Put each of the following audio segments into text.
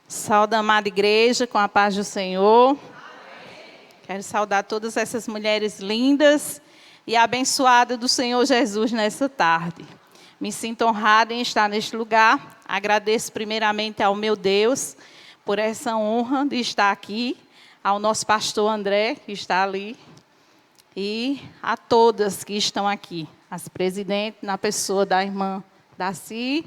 Saúde a amada igreja com a paz do Senhor. Amém. Quero saudar todas essas mulheres lindas e abençoadas do Senhor Jesus nessa tarde. Me sinto honrada em estar neste lugar. Agradeço primeiramente ao meu Deus por essa honra de estar aqui, ao nosso pastor André, que está ali, e a todas que estão aqui, as presidentes, na pessoa da irmã Daci,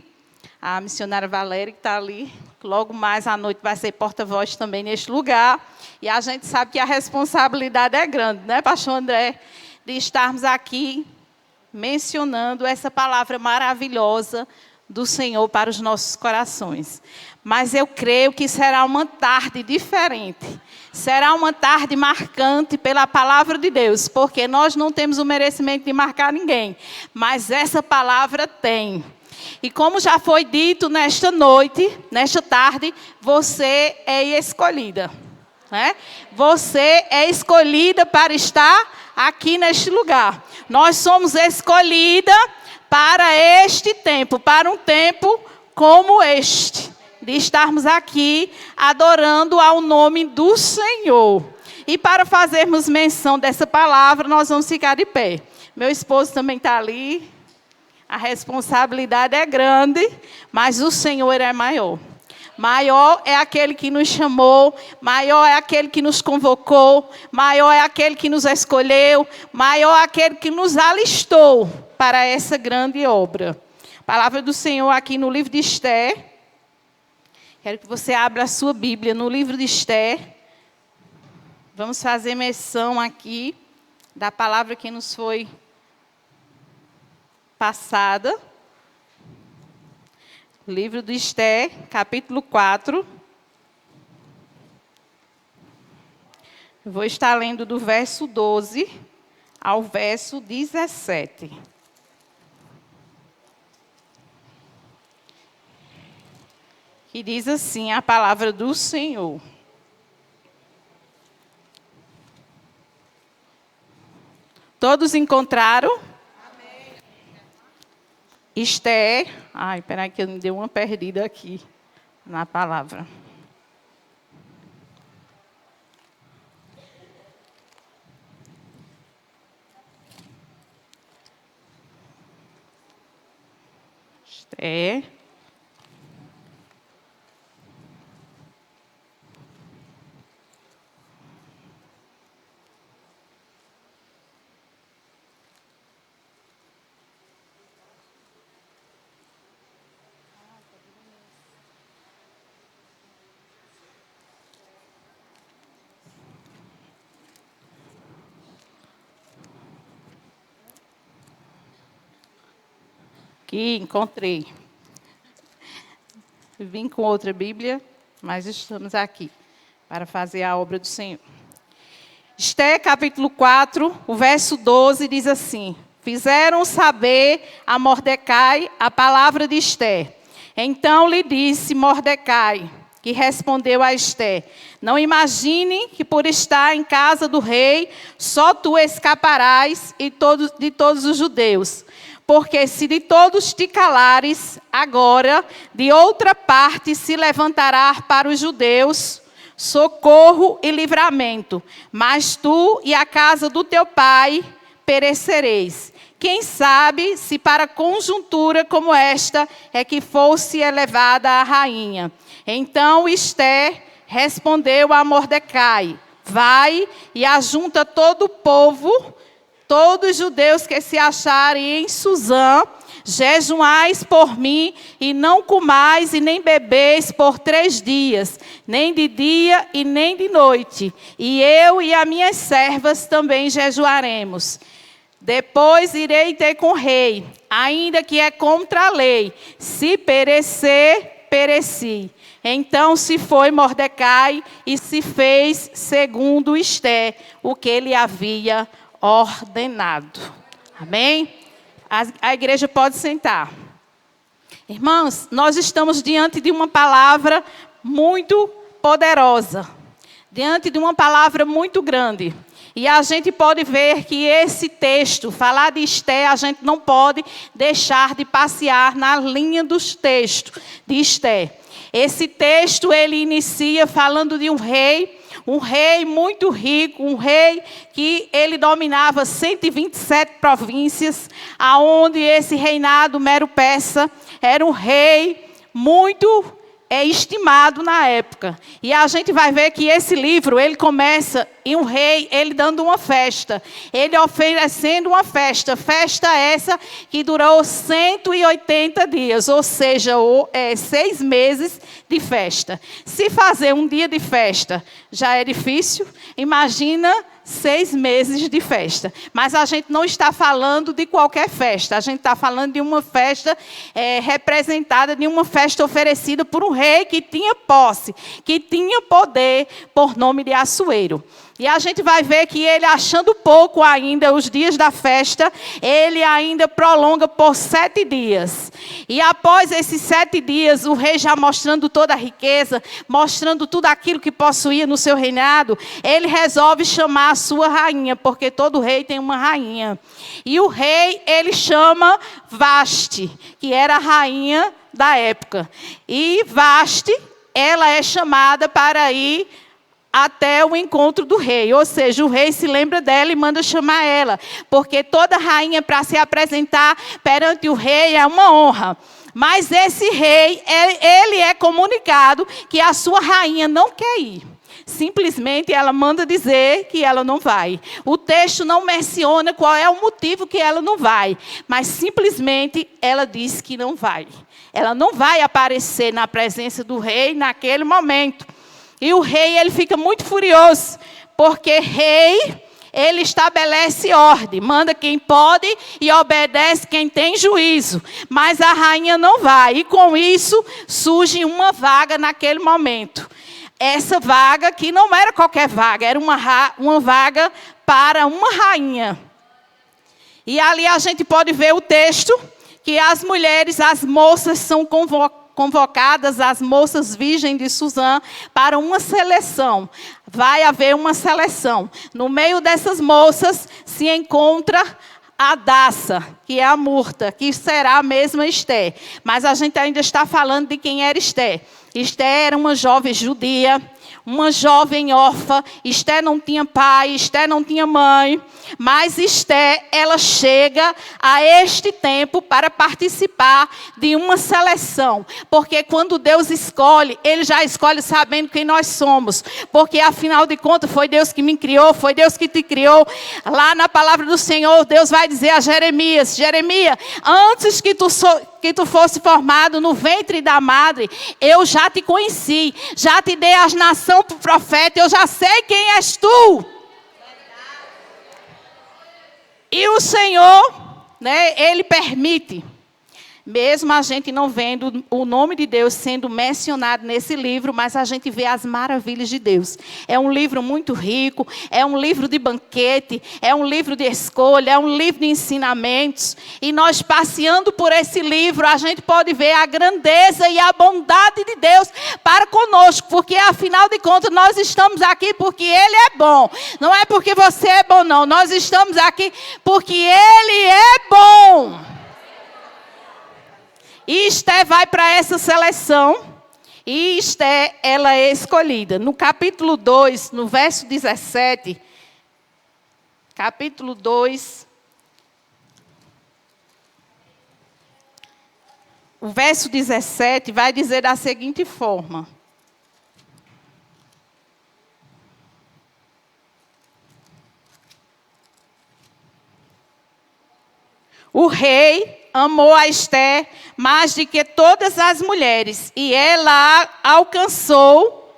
a missionária Valéria, que está ali. Logo mais à noite vai ser porta-voz também neste lugar. E a gente sabe que a responsabilidade é grande, né, pastor André? De estarmos aqui mencionando essa palavra maravilhosa do Senhor para os nossos corações. Mas eu creio que será uma tarde diferente. Será uma tarde marcante pela palavra de Deus, porque nós não temos o merecimento de marcar ninguém, mas essa palavra tem. E como já foi dito nesta noite, nesta tarde, você é escolhida, né? Você é escolhida para estar aqui neste lugar. Nós somos escolhidas para este tempo, para um tempo como este, de estarmos aqui adorando ao nome do Senhor. E para fazermos menção dessa palavra, nós vamos ficar de pé. Meu esposo também está ali. A responsabilidade é grande, mas o Senhor é maior. Maior é aquele que nos chamou, maior é aquele que nos convocou, maior é aquele que nos escolheu, maior é aquele que nos alistou para essa grande obra. Palavra do Senhor aqui no livro de Esther. Quero que você abra a sua Bíblia no livro de Esther. Vamos fazer menção aqui da palavra que nos foi passada. Livro de Esther, capítulo 4. Eu vou estar lendo do verso 12 ao verso 17. Que diz assim a palavra do Senhor. Todos encontraram? Esther, peraí que eu me dei uma perdida aqui na palavra. Esther. Aqui, encontrei. Vim com outra Bíblia, mas estamos aqui para fazer a obra do Senhor. Esther, capítulo 4, o verso 12, diz assim: fizeram saber a Mordecai a palavra de Esther. Então lhe disse Mordecai, que respondeu a Esther: não imagine que por estar em casa do rei, só tu escaparás de todos os judeus. Porque se de todos te calares, agora, de outra parte se levantará para os judeus socorro e livramento. Mas tu e a casa do teu pai perecereis. Quem sabe se para conjuntura como esta é que fosse elevada a rainha. Então Esther respondeu a Mordecai: vai e ajunta todo o povo, todos os judeus que se acharem em Suzã, jejuais por mim, e não comais e nem bebeis por 3 dias, nem de dia e nem de noite. E eu e as minhas servas também jejuaremos. Depois irei ter com o rei, ainda que é contra a lei. Se perecer, pereci. Então se foi Mordecai e se fez segundo Esther, o que ele havia ordenado. Amém? A igreja pode sentar. Irmãos, nós estamos diante de uma palavra muito poderosa. Diante de uma palavra muito grande. E a gente pode ver que esse texto, falar de Esther, a gente não pode deixar de passear na linha dos textos de Esther. Esse texto, ele inicia falando de um rei muito rico, um rei que ele dominava 127 províncias, aonde esse reinado Mero-Persa era um rei muito estimado na época. E a gente vai ver que esse livro, ele começa em um rei, ele dando uma festa. Ele oferecendo uma festa. Festa essa que durou 180 dias, ou seja, 6 meses de festa. Se fazer um dia de festa já é difícil, imagina 6 meses de festa. Mas a gente não está falando de qualquer festa. A gente está falando de uma festa representada, de uma festa oferecida por um rei que tinha posse, que tinha poder, por nome de Assuero. E a gente vai ver que ele, achando pouco ainda os dias da festa, ele ainda prolonga por 7 dias. E após esses 7 dias, o rei já mostrando toda a riqueza, mostrando tudo aquilo que possuía no seu reinado, ele resolve chamar a sua rainha, porque todo rei tem uma rainha. E o rei, ele chama Vaste, que era a rainha da época. E Vaste, ela é chamada para ir até o encontro do rei, ou seja, o rei se lembra dela e manda chamar ela, porque toda rainha para se apresentar perante o rei é uma honra. Mas esse rei, ele é comunicado que a sua rainha não quer ir. Simplesmente ela manda dizer que ela não vai. O texto não menciona qual é o motivo que ela não vai, mas simplesmente ela diz que não vai. Ela não vai aparecer na presença do rei naquele momento. E o rei, ele fica muito furioso, porque rei, ele estabelece ordem, manda quem pode e obedece quem tem juízo. Mas a rainha não vai, e com isso surge uma vaga naquele momento. Essa vaga que não era qualquer vaga, era uma vaga para uma rainha. E ali a gente pode ver o texto, que as mulheres, as moças são convocadas, as moças virgens de Suzã, para uma seleção. Vai haver uma seleção. No meio dessas moças se encontra a Daça, que é a Murta, que será a mesma Esté. Mas a gente ainda está falando de quem era Esté. Esté era uma jovem judia, uma jovem órfã. Esté não tinha pai, Esté não tinha mãe. Mas Esté, ela chega a este tempo para participar de uma seleção. Porque quando Deus escolhe, Ele já escolhe sabendo quem nós somos. Porque afinal de contas, foi Deus que me criou, foi Deus que te criou. Lá na palavra do Senhor, Deus vai dizer a Jeremias: Jeremias, antes que tu fosse formado no ventre da madre, eu já te conheci, já te dei as nações para o profeta, eu já sei quem és tu. E o Senhor, Ele permite, mesmo a gente não vendo o nome de Deus sendo mencionado nesse livro, mas a gente vê as maravilhas de Deus. É um livro muito rico, é um livro de banquete, é um livro de escolha, é um livro de ensinamentos. E nós, passeando por esse livro, a gente pode ver a grandeza e a bondade de Deus para conosco. Porque, afinal de contas, nós estamos aqui porque Ele é bom. Não é porque você é bom, não. Nós estamos aqui porque Ele é bom. E Esté vai para essa seleção, e Esté, ela é escolhida. No capítulo 2, no verso 17, capítulo 2, o verso 17 vai dizer da seguinte forma: o rei amou a Esté mais do que todas as mulheres, e ela alcançou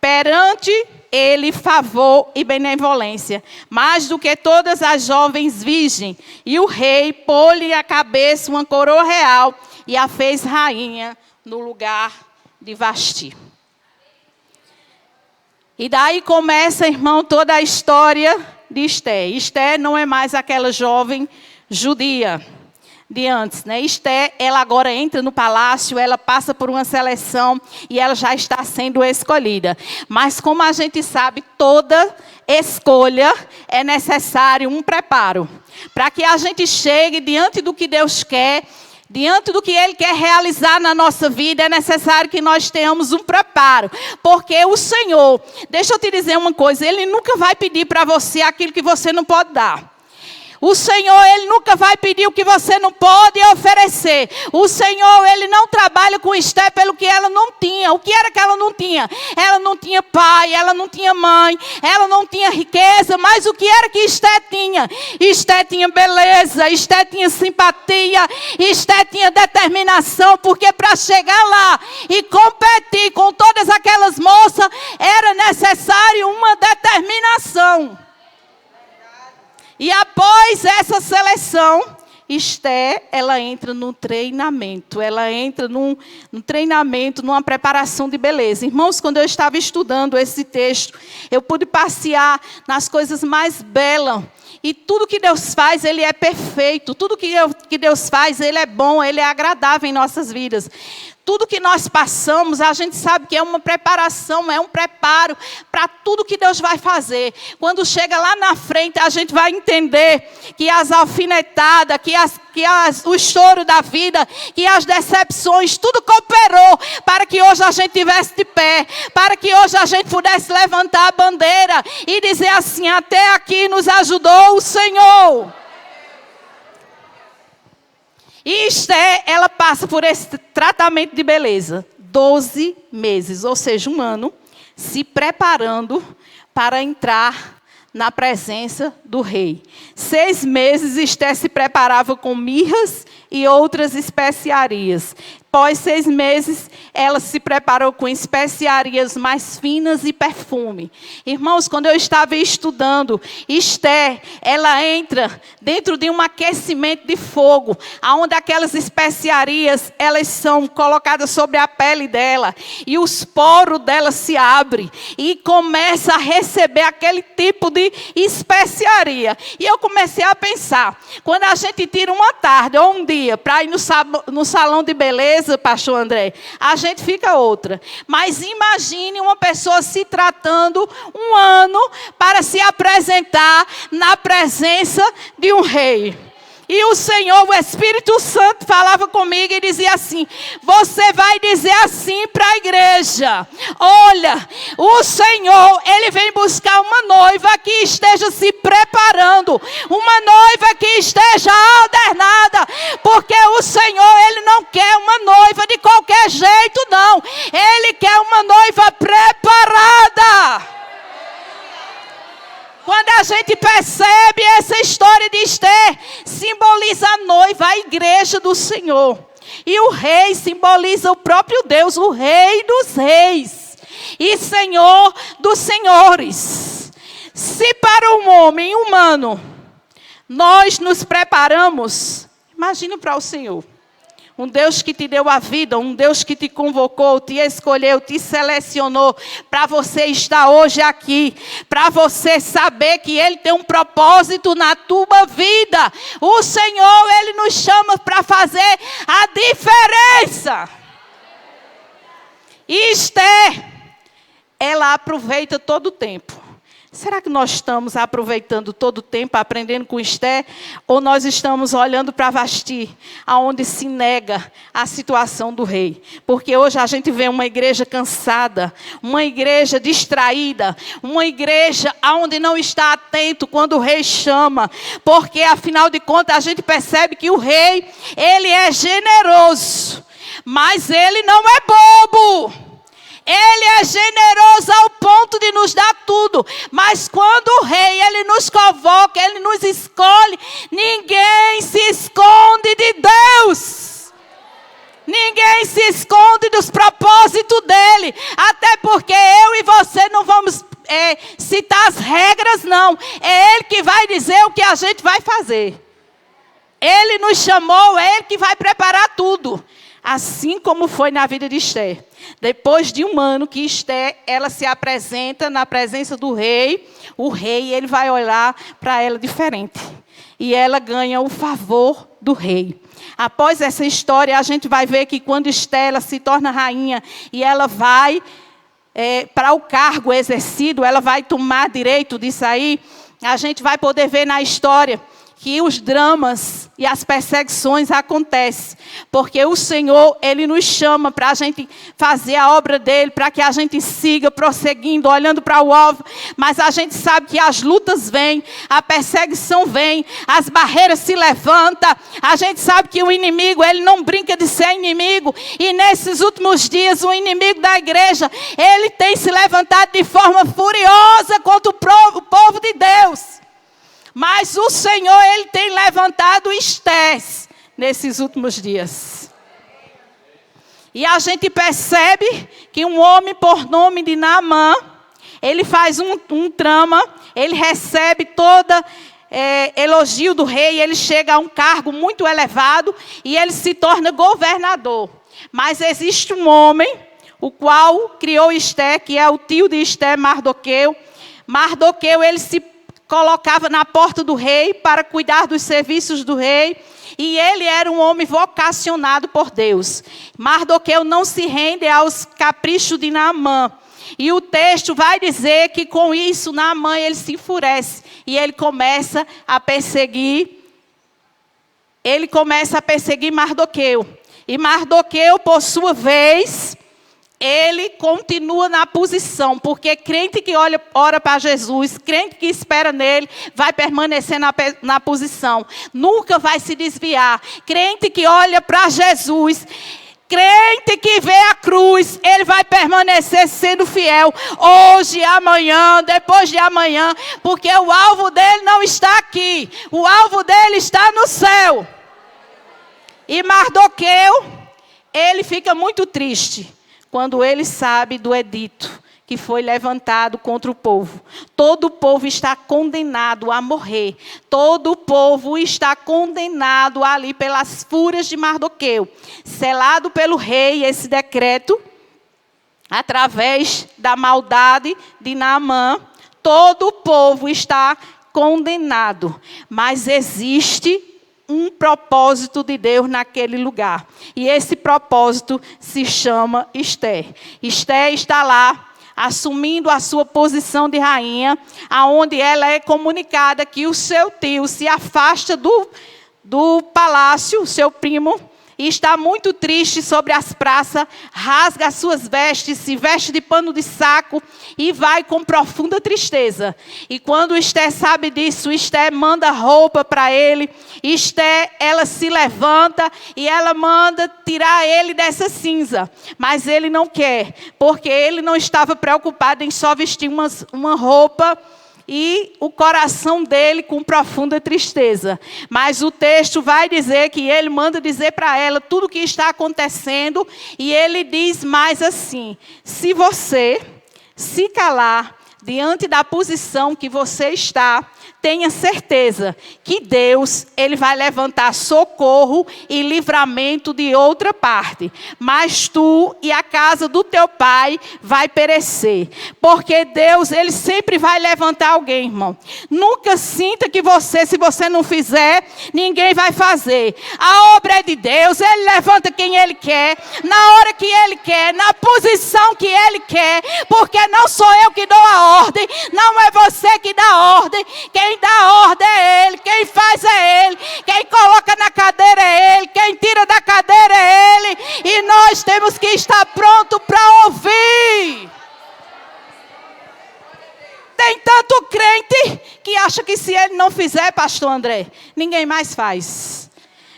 perante ele favor e benevolência, mais do que todas as jovens virgens. E o rei pôs-lhe a cabeça uma coroa real e a fez rainha no lugar de Vasti. E daí começa, irmão, toda a história de Esté. Esté não é mais aquela jovem judia de antes, Esté, ela agora entra no palácio, ela passa por uma seleção e ela já está sendo escolhida. Mas como a gente sabe, toda escolha é necessário um preparo. Para que a gente chegue diante do que Deus quer, Diante do que Ele quer realizar na nossa vida, é necessário que nós tenhamos um preparo. Porque o Senhor, deixa eu te dizer uma coisa, Ele nunca vai pedir para você aquilo que você não pode dar. O Senhor, Ele nunca vai pedir o que você não pode oferecer. O Senhor, Ele não trabalha com Esther pelo que ela não tinha. O que era que ela não tinha? Ela não tinha pai, ela não tinha mãe, ela não tinha riqueza. Mas o que era que Esther tinha? Esther tinha beleza, Esther tinha simpatia, Esther tinha determinação. Porque para chegar lá e competir com todas aquelas moças, era necessário uma determinação. E após essa seleção, Esther, ela entra no treinamento. Ela entra num treinamento, numa preparação de beleza. Irmãos, quando eu estava estudando esse texto, eu pude passear nas coisas mais belas. E tudo que Deus faz, Ele é perfeito. Tudo que Deus faz, Ele é bom, Ele é agradável em nossas vidas. Tudo que nós passamos, a gente sabe que é uma preparação, é um preparo para tudo que Deus vai fazer. Quando chega lá na frente, a gente vai entender que as alfinetadas, o choro da vida, que as decepções, tudo cooperou para que hoje a gente estivesse de pé, para que hoje a gente pudesse levantar a bandeira e dizer assim: até aqui nos ajudou o Senhor. E Esther, ela passa por esse tratamento de beleza, 12 meses, ou seja, 1 ano, se preparando para entrar na presença do rei. 6 meses, Esther se preparava com mirras e outras especiarias. Após 6 meses, ela se preparou com especiarias mais finas e perfume. Irmãos, quando eu estava estudando, Esther, ela entra dentro de um aquecimento de fogo, onde aquelas especiarias, elas são colocadas sobre a pele dela, e os poros dela se abrem, e começa a receber aquele tipo de especiaria. E eu comecei a pensar, quando a gente tira uma tarde ou um dia para ir no salão de beleza, pastor André, a gente fica outra. Mas imagine uma pessoa se tratando 1 ano para se apresentar na presença de um rei. E o Senhor, o Espírito Santo, falava comigo e dizia assim: você vai dizer assim para a igreja: olha, o Senhor, Ele vem buscar uma noiva que esteja se preparando, uma noiva que esteja alternada, porque o Senhor, Ele não quer uma noiva de qualquer jeito, não. Ele quer uma noiva preparada. Quando a gente percebe essa história de Esther, simboliza a noiva, a igreja do Senhor. E o rei simboliza o próprio Deus, o rei dos reis e Senhor dos senhores. Se para um homem humano nós nos preparamos, imagine para o Senhor. Um Deus que te deu a vida, um Deus que te convocou, te escolheu, te selecionou para você estar hoje aqui, para você saber que Ele tem um propósito na tua vida. O Senhor, Ele nos chama para fazer a diferença. E Esther, ela aproveita todo o tempo. Será que nós estamos aproveitando todo o tempo, aprendendo com Esther? Ou nós estamos olhando para Vasti, aonde se nega a situação do rei? Porque hoje a gente vê uma igreja cansada, uma igreja distraída, uma igreja onde não está atento quando o rei chama. Porque, afinal de contas, a gente percebe que o rei, ele é generoso, mas ele não é bobo. Ele é generoso ao ponto de nos dar tudo. Mas quando o rei, ele nos convoca, ele nos escolhe, ninguém se esconde de Deus. Ninguém se esconde dos propósitos dele. Até porque eu e você não vamos citar as regras, não. É ele que vai dizer o que a gente vai fazer. Ele nos chamou, é ele que vai preparar tudo. Assim como foi na vida de Esther. Depois de 1 ano que Esther, ela se apresenta na presença do rei, o rei, ele vai olhar para ela diferente. E ela ganha o favor do rei. Após essa história, a gente vai ver que quando Esther, ela se torna rainha e ela vai para o cargo exercido, ela vai tomar direito disso aí, a gente vai poder ver na história que os dramas e as perseguições acontecem, porque o Senhor, Ele nos chama para a gente fazer a obra dEle, para que a gente siga prosseguindo, olhando para o alvo, mas a gente sabe que as lutas vêm, a perseguição vem, as barreiras se levantam, a gente sabe que o inimigo, ele não brinca de ser inimigo, e nesses últimos dias, o inimigo da igreja, ele tem se levantado de forma furiosa contra o povo de Deus. Mas o Senhor, Ele tem levantado Estés nesses últimos dias. E a gente percebe que um homem por nome de Naamã, ele faz um trama, ele recebe toda elogio do rei, ele chega a um cargo muito elevado e ele se torna governador. Mas existe um homem, o qual criou Esté, que é o tio de Esté, Mardoqueu. Mardoqueu, ele se colocava na porta do rei para cuidar dos serviços do rei. E ele era um homem vocacionado por Deus. Mardoqueu não se rende aos caprichos de Naamã. E o texto vai dizer que com isso Naamã ele se enfurece. E ele começa a perseguir. Mardoqueu. E Mardoqueu, por sua vez, ele continua na posição, porque crente que ora para Jesus, crente que espera nele, vai permanecer na posição, nunca vai se desviar. Crente que olha para Jesus, crente que vê a cruz, ele vai permanecer sendo fiel, hoje, amanhã, depois de amanhã, porque o alvo dele não está aqui, o alvo dele está no céu. E Mardoqueu, ele fica muito triste quando ele sabe do edito que foi levantado contra o povo. Todo o povo está condenado a morrer. Todo o povo está condenado ali pelas fúrias de Mardoqueu. Selado pelo rei esse decreto, através da maldade de Naamã, todo o povo está condenado. Mas existe um propósito de Deus naquele lugar. E esse propósito se chama Esté. Esté está lá, assumindo a sua posição de rainha, aonde ela é comunicada que o seu tio se afasta do palácio, seu primo, e está muito triste sobre as praças, rasga as suas vestes, se veste de pano de saco e vai com profunda tristeza. E quando Esté sabe disso, Esté manda roupa para ele. Esté, ela se levanta e ela manda tirar ele dessa cinza. Mas ele não quer, porque ele não estava preocupado em só vestir uma roupa e o coração dele com profunda tristeza. Mas o texto vai dizer que ele manda dizer para ela tudo o que está acontecendo. E ele diz mais assim: se você se calar diante da posição que você está, tenha certeza que Deus, Ele vai levantar socorro e livramento de outra parte. Mas tu e a casa do teu pai vai perecer. Porque Deus, Ele sempre vai levantar alguém, irmão. Nunca sinta que se você não fizer, ninguém vai fazer. A obra é de Deus, Ele levanta quem Ele quer, na hora que Ele quer, na posição que Ele quer. Porque não sou eu que dou a ordem, não é você que dá ordem. Quem dá ordem é Ele, quem faz é Ele, quem coloca na cadeira é Ele, quem tira da cadeira é Ele, e nós temos que estar prontos para ouvir. Tem tanto crente que acha que se ele não fizer, pastor André, ninguém mais faz.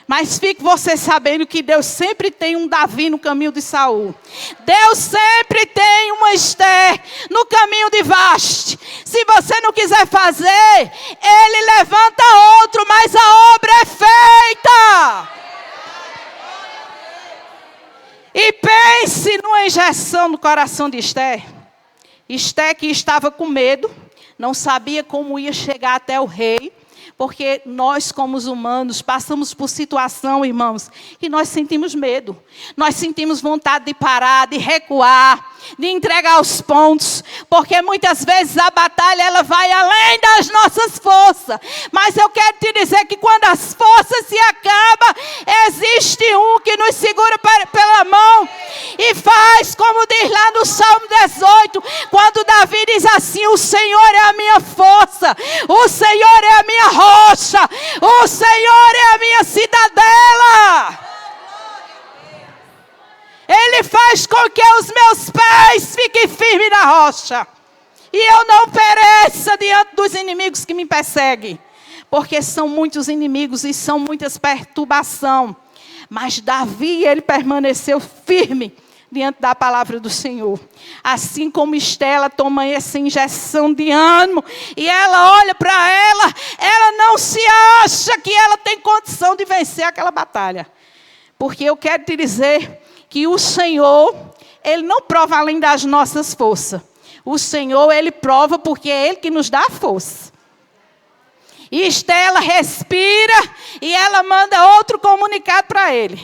Mas fique você sabendo que Deus sempre tem um Davi no caminho de Saul. Deus sempre tem uma Esther no caminho de Vaste. Se você não quiser fazer, Ele levanta outro, mas a obra é feita. E pense numa injeção no coração de Esther. Esther que estava com medo, não sabia como ia chegar até o rei. Porque nós, como os humanos, passamos por situação, irmãos, que nós sentimos medo. Nós sentimos vontade de parar, de recuar. de entregar os pontos, porque muitas vezes a batalha ela vai além das nossas forças. Mas eu quero te dizer que quando as forças se acabam, existe um que nos segura pela mão e faz, como diz lá no Salmo 18, quando Davi diz assim: o Senhor é a minha força, o Senhor é a minha rocha, o Senhor é a minha cidadela. Ele faz com que os meus pés fiquem firmes na rocha. E eu não pereça diante dos inimigos que me perseguem. Porque são muitos inimigos e são muitas perturbações. Mas Davi, ele permaneceu firme diante da palavra do Senhor. Assim como Estela toma essa injeção de ânimo. E ela olha para ela não se acha que ela tem condição de vencer aquela batalha. Porque eu quero te dizer que o Senhor, Ele não prova além das nossas forças. O Senhor, Ele prova porque é Ele que nos dá a força. E Estela respira e ela manda outro comunicado para ele.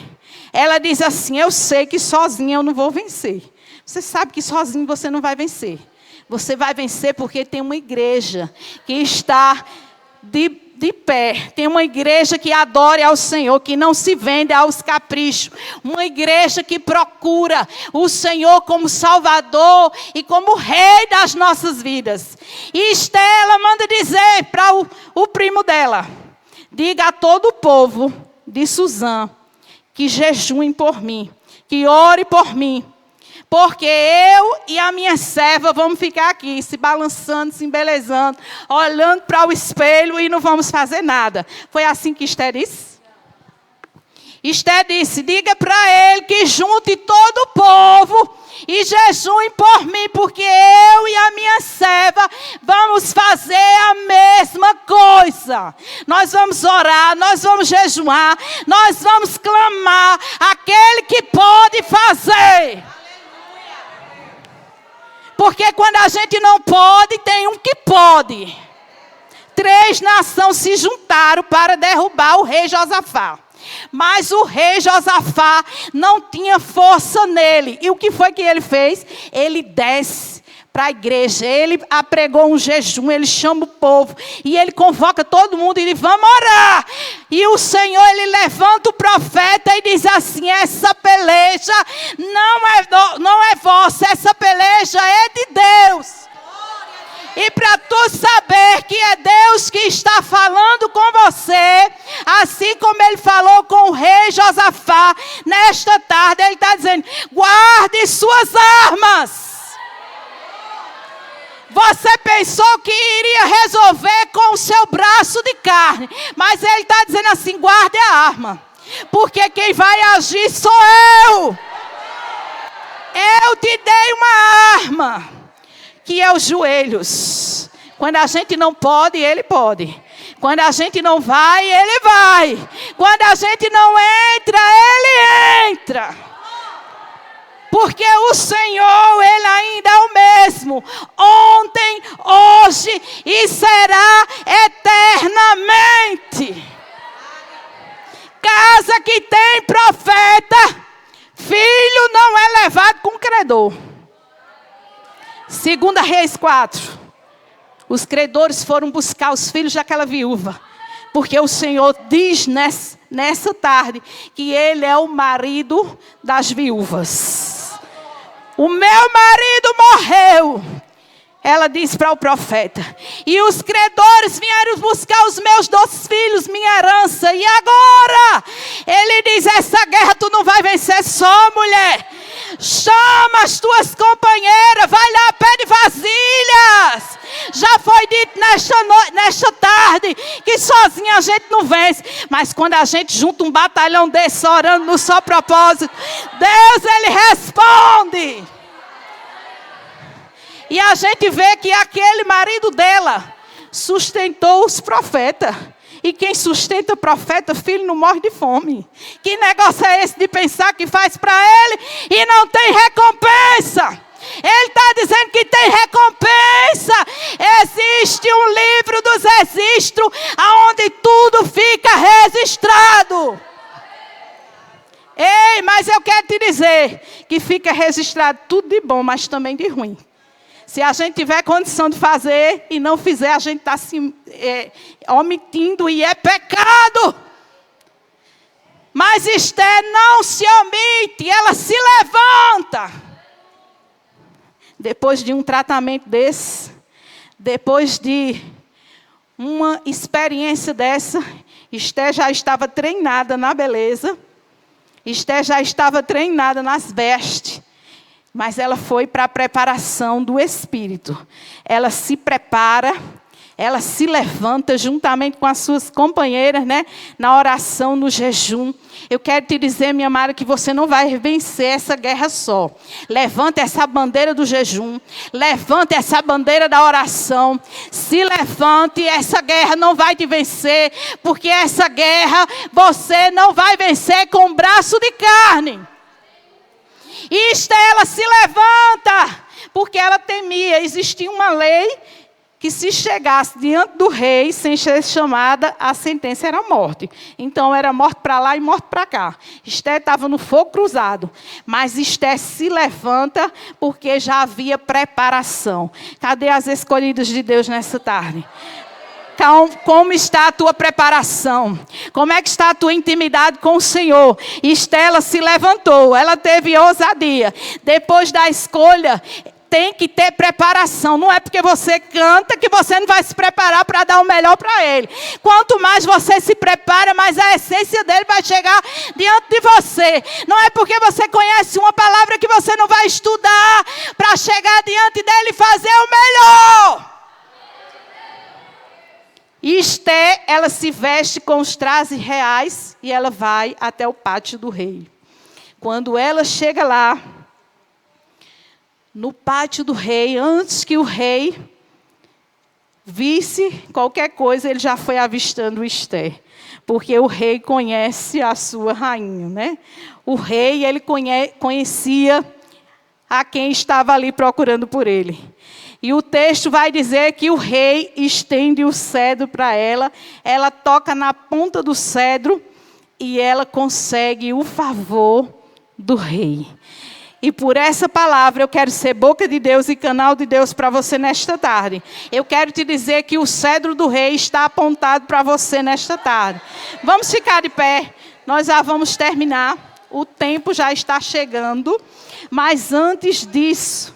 Ela diz assim: eu sei que sozinha eu não vou vencer. Você sabe que sozinho você não vai vencer. Você vai vencer porque tem uma igreja que está de pé. Tem uma igreja que adora ao Senhor, que não se vende aos caprichos. Uma igreja que procura o Senhor como Salvador e como Rei das nossas vidas. E Estela manda dizer para o primo dela: diga a todo o povo de Suzã que jejuem por mim, que ore por mim. Porque eu e a minha serva vamos ficar aqui, se balançando, se embelezando, olhando para o espelho e não vamos fazer nada. Foi assim que Esther disse? Esther disse: diga para ele que junte todo o povo e jejuem por mim, porque eu e a minha serva vamos fazer a mesma coisa. Nós vamos orar, nós vamos jejuar, nós vamos clamar aquele que pode fazer. Porque quando a gente não pode, tem um que pode. 3 nações se juntaram para derrubar o rei Josafá. Mas o rei Josafá não tinha força nele. E o que foi que ele fez? Ele desce para a igreja, ele apregou um jejum, ele chama o povo e ele convoca todo mundo e diz: vamos orar. E o Senhor, ele levanta o profeta e diz assim: essa peleja não é vossa, essa peleja é de Deus. E para tu saber que é Deus que está falando com você, assim como ele falou com o rei Josafá, nesta tarde ele está dizendo: guarde suas armas. Você pensou que iria resolver com o seu braço de carne, mas ele está dizendo assim: guarde a arma, porque quem vai agir sou eu. Eu te dei uma arma, que é os joelhos. Quando a gente não pode, ele pode. Quando a gente não vai, ele vai. Quando a gente não entra, ele entra. Porque o Senhor, Ele ainda é o mesmo. Ontem, hoje e será eternamente. Casa que tem profeta, filho não é levado com credor. 2 Reis 4. Os credores foram buscar os filhos daquela viúva. Porque o Senhor diz nessa tarde que Ele é o marido das viúvas. O meu marido morreu. Ela disse para o profeta: e os credores vieram buscar os meus 2 filhos, minha herança. E agora? Ele diz: essa guerra tu não vai vencer só, mulher. Chama as tuas companheiras, vai lá, pede vasilhas. Já foi dito nesta tarde que sozinha a gente não vence. Mas quando a gente junta um batalhão desse orando no só propósito, Deus, Ele responde. E a gente vê que aquele marido dela sustentou os profetas. E quem sustenta o profeta, filho, não morre de fome. Que negócio é esse de pensar que faz para ele e não tem recompensa? Ele está dizendo que tem recompensa. Existe um livro dos registros, onde tudo fica registrado. Ei, mas eu quero te dizer que fica registrado tudo de bom, mas também de ruim. Se a gente tiver condição de fazer e não fizer, a gente está se omitindo e é pecado. Mas Esther não se omite, ela se levanta. Depois de um tratamento desse, depois de uma experiência dessa, Esther já estava treinada na beleza, Esther já estava treinada nas vestes, mas ela foi para a preparação do Espírito. Ela se prepara, ela se levanta juntamente com as suas companheiras, né, na oração, no jejum. Eu quero te dizer, minha amada, que você não vai vencer essa guerra só. Levanta essa bandeira do jejum, levanta essa bandeira da oração. Se levante, essa guerra não vai te vencer, porque essa guerra você não vai vencer com um braço de carne. E Esther, ela se levanta, porque ela temia. Existia uma lei que se chegasse diante do rei sem ser chamada, a sentença era morte. Então era morte para lá e morte para cá. Esther estava no fogo cruzado, mas Esther se levanta porque já havia preparação. Cadê as escolhidas de Deus nessa tarde? Como está a tua preparação? Como é que está a tua intimidade com o Senhor? Esther, ela se levantou, ela teve ousadia. Depois da escolha, tem que ter preparação. Não é porque você canta que você não vai se preparar para dar o melhor para Ele. Quanto mais você se prepara, mais a essência dele vai chegar diante de você. Não é porque você conhece uma palavra que você não vai estudar para chegar diante dele e fazer o melhor. E Esther, ela se veste com os trajes reais e ela vai até o pátio do rei. Quando ela chega lá, no pátio do rei, antes que o rei visse qualquer coisa, ele já foi avistando Esther. Porque o rei conhece a sua rainha, né? O rei, ele conhecia a quem estava ali procurando por ele. E o texto vai dizer que o rei estende o cedro para ela. Ela toca na ponta do cedro e ela consegue o favor do rei. E por essa palavra eu quero ser boca de Deus e canal de Deus para você nesta tarde. Eu quero te dizer que o cedro do rei está apontado para você nesta tarde. Vamos ficar de pé. Nós já vamos terminar. O tempo já está chegando. Mas antes disso,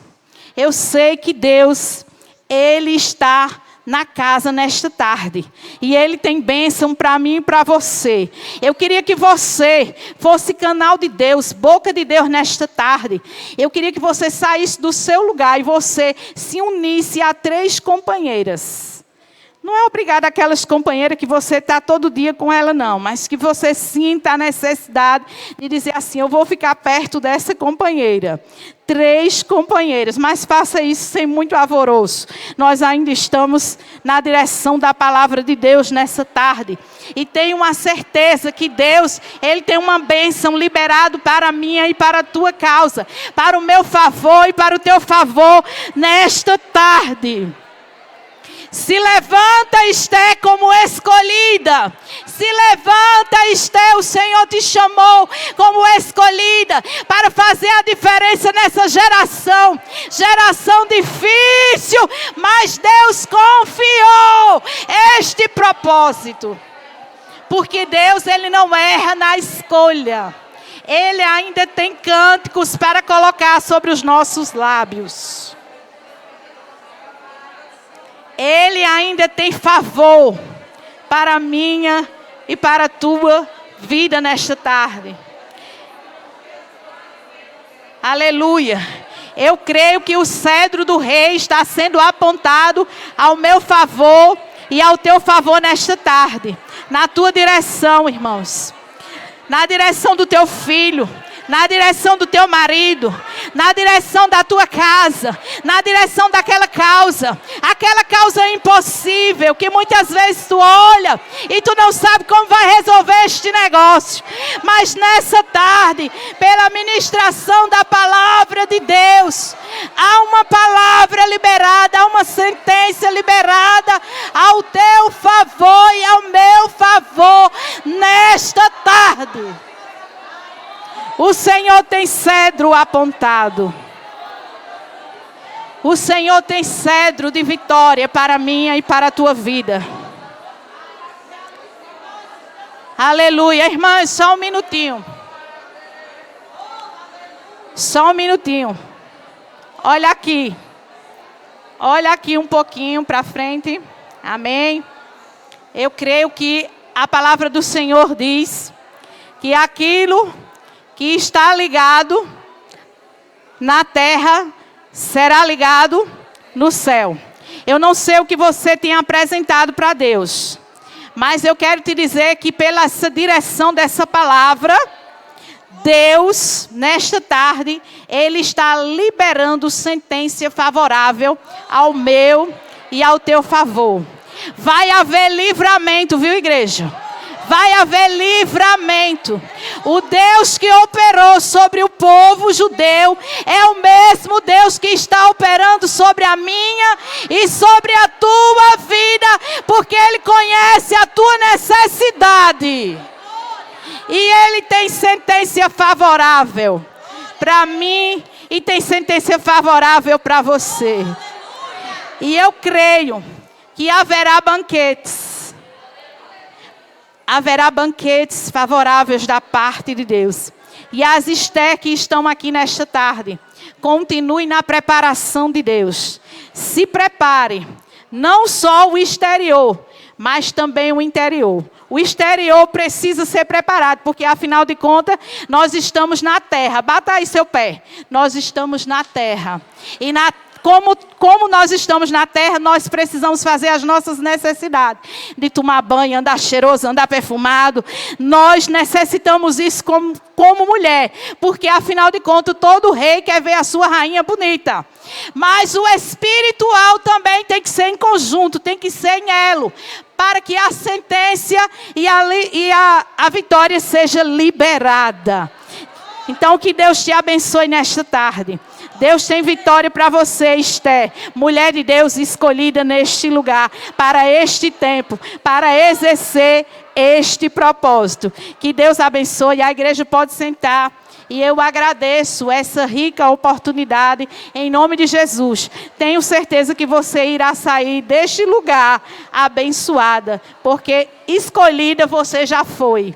eu sei que Deus, Ele está na casa nesta tarde. E Ele tem bênção para mim e para você. Eu queria que você fosse canal de Deus, boca de Deus nesta tarde. Eu queria que você saísse do seu lugar e você se unisse a 3 companheiras. Não é obrigado aquelas companheiras que você está todo dia com ela, não. Mas que você sinta a necessidade de dizer assim, eu vou ficar perto dessa companheira. 3 companheiras, mas faça isso sem muito alvoroço. Nós ainda estamos na direção da palavra de Deus nessa tarde. E tenho uma certeza que Deus, Ele tem uma bênção liberado para a minha e para a tua causa. Para o meu favor e para o teu favor nesta tarde. Se levanta, Esther, como escolhida. Se levanta, Esther, o Senhor te chamou como escolhida para fazer a diferença nessa geração. Geração difícil, mas Deus confiou este propósito. Porque Deus, Ele não erra na escolha. Ele ainda tem cânticos para colocar sobre os nossos lábios. Ele ainda tem favor para a minha e para a tua vida nesta tarde. Aleluia. Eu creio que o cedro do rei está sendo apontado ao meu favor e ao teu favor nesta tarde. Na tua direção, irmãos. Na direção do teu filho. Na direção do teu marido, na direção da tua casa, na direção daquela causa impossível, que muitas vezes tu olha e tu não sabe como vai resolver este negócio. Mas nessa tarde, pela ministração da palavra de Deus, há uma palavra liberada, há uma sentença liberada ao teu favor e ao meu favor nesta tarde. O Senhor tem cedro apontado. O Senhor tem cedro de vitória para a minha e para a tua vida. Aleluia. Irmãs, só um minutinho. Só um minutinho. Olha aqui. Olha aqui um pouquinho para frente. Amém. Eu creio que a palavra do Senhor diz que aquilo que está ligado na terra será ligado no céu. Eu não sei o que você tem apresentado para Deus, mas eu quero te dizer que pela essa direção dessa palavra, Deus, nesta tarde, Ele está liberando sentença favorável ao meu e ao teu favor. Vai haver livramento, viu, igreja? Vai haver livramento. O Deus que operou sobre o povo judeu é o mesmo Deus que está operando sobre a minha e sobre a tua vida, porque Ele conhece a tua necessidade. E Ele tem sentença favorável para mim e tem sentença favorável para você. E eu creio que haverá banquetes. Haverá banquetes favoráveis da parte de Deus. E as Esther que estão aqui nesta tarde, continue na preparação de Deus. Se prepare, não só o exterior, mas também o interior. O exterior precisa ser preparado, porque afinal de contas, nós estamos na terra. Bata aí seu pé. Nós estamos na terra. E como nós estamos na terra, nós precisamos fazer as nossas necessidades. De tomar banho, andar cheiroso, andar perfumado. Nós necessitamos isso como mulher. Porque afinal de contas, todo rei quer ver a sua rainha bonita. Mas o espiritual também tem que ser em conjunto, tem que ser em elo. Para que a sentença e a vitória seja liberada. Então que Deus te abençoe nesta tarde. Deus tem vitória para você, Esther, mulher de Deus escolhida neste lugar, para este tempo, para exercer este propósito. Que Deus abençoe, a igreja pode sentar. E eu agradeço essa rica oportunidade em nome de Jesus. Tenho certeza que você irá sair deste lugar abençoada, porque escolhida você já foi.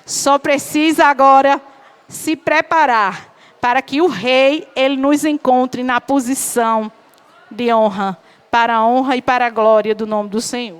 Só precisa agora se preparar para que o rei, ele nos encontre na posição de honra, para a honra e para a glória do nome do Senhor.